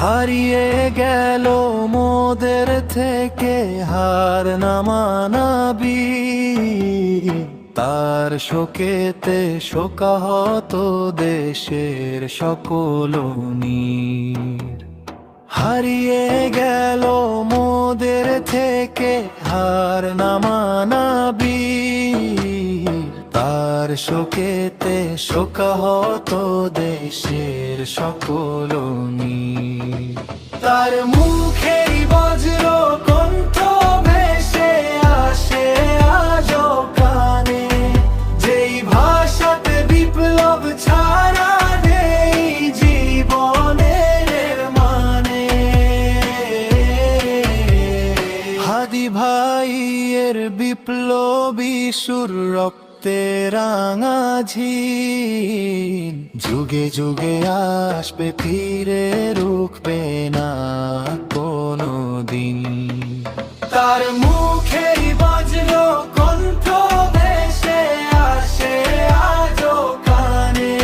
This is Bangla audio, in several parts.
হারিয়ে গেল মোদের থেকে হার না মানাবি, তার শোকেতে শোকাহত দেশের সকল নীর। হারিয়ে গেল মোদের থেকে হার না মানাবি, তার শোকেতে শোকাহত দেশের সকল নীর। তার মুখেই বজ্র কণ্ঠ ভেসে আসে আজো কানে, যেই ভাষাতে বিপ্লব ছাড়া নেই জীবনের মানে। হাদি ভাইয়ের বিপ্লবী সুর রক্তে রাঙা ঝিল, যুগে যুগে আসবে ফিরে রুখবে না কোনো দিন। তার মুখেই বজ্র কণ্ঠ ভেসে আসে আজো কানে,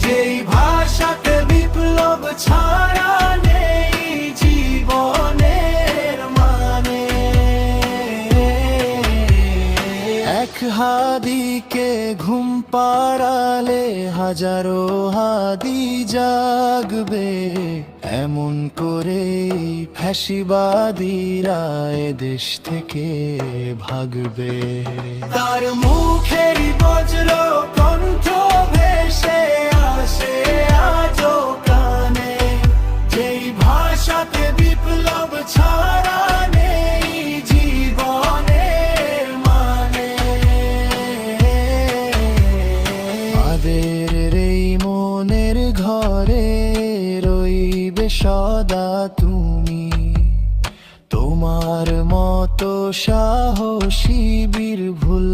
যেই ভাষাতে বিপ্লব ছাড়া নেই জীবনের মানে। এক হাদিকে ঘুম পাড়ালে হাজারো হাদি জাগবে, এমন করে ফ্যাসিবাদীরা দেশ থেকে ভাগবে। তার মুখের বজ্র কণ্ঠ ভেসে আসে আজো কানে, যেই ভাষাতে বিপ্লব ছাড়া নেই জীবনের মানে। আমাদের এই মনের ঘরে রইবে সদা তুমি, তোমার মতো সাহসী বীর ভুল